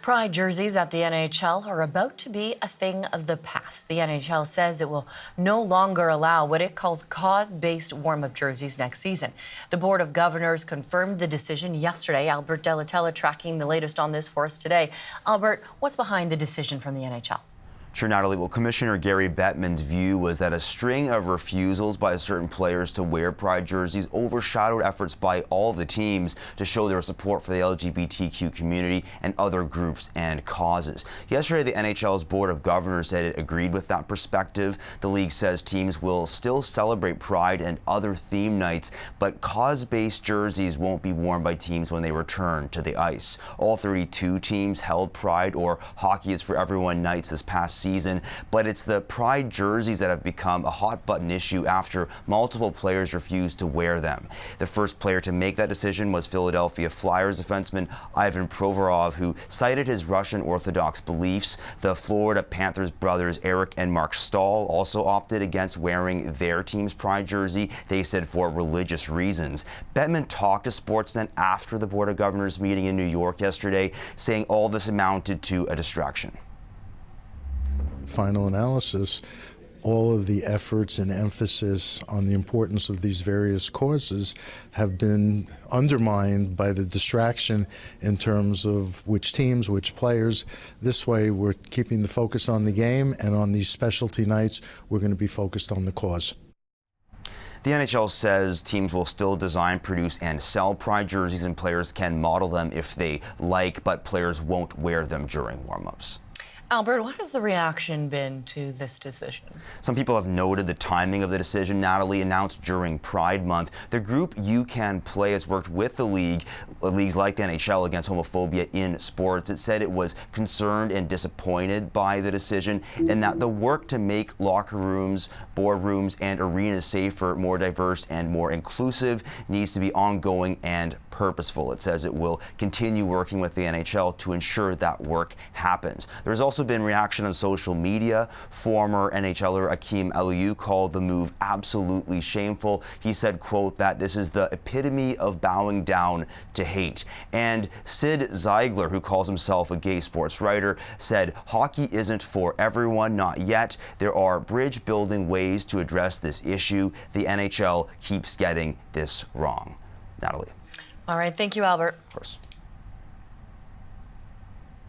Pride jerseys at the NHL are about to be a thing of the past. The NHL says it will no longer allow what it calls cause-based warm-up jerseys next season. The Board of Governors confirmed the decision yesterday. Albert Delatella tracking the latest on this for us today. Albert, what's behind the decision from the NHL? Sure, Natalie. Well, Commissioner Gary Bettman's view was that a string of refusals by certain players to wear Pride jerseys overshadowed efforts by all the teams to show their support for the LGBTQ community and other groups and causes. Yesterday, the NHL's Board of Governors said it agreed with that perspective. The league says teams will still celebrate Pride and other theme nights, but cause-based jerseys won't be worn by teams when they return to the ice. All 32 teams held Pride or Hockey is for Everyone nights this past season, but it's the Pride jerseys that have become a hot-button issue after multiple players refused to wear them. The first player to make that decision was Philadelphia Flyers defenseman Ivan Provorov, who cited his Russian Orthodox beliefs. The Florida Panthers brothers Eric and Mark Stahl also opted against wearing their team's Pride jersey, they said for religious reasons. Bettman talked to Sportsnet after the Board of Governors meeting in New York yesterday, saying all this amounted to a distraction. Final analysis, all of the efforts and emphasis on the importance of these various causes have been undermined by the distraction in terms of which teams, which players. This way, we're keeping the focus on the game, and on these specialty nights, we're going to be focused on the cause. The NHL says teams will still design, produce, and sell Pride jerseys, and players can model them if they like, but players won't wear them during warm-ups. Albert, what has the reaction been to this decision? Some people have noted the timing of the decision. Natalie, announced during Pride Month. The group You Can Play has worked with the leagues like the NHL against homophobia in sports. It said it was concerned and disappointed by the decision, and that the work to make locker rooms, boardrooms, and arenas safer, more diverse, and more inclusive needs to be ongoing and purposeful. It says it will continue working with the NHL to ensure that work happens. There's also been reaction on social media. Former NHLer Akim Aliu called the move absolutely shameful. He said, quote, that this is the epitome of bowing down to hate. And Sid Ziegler, who calls himself a gay sports writer, said hockey isn't for everyone, not yet. There are bridge-building ways to address this issue. The NHL keeps getting this wrong. Natalie. All right. Thank you, Albert. Of course.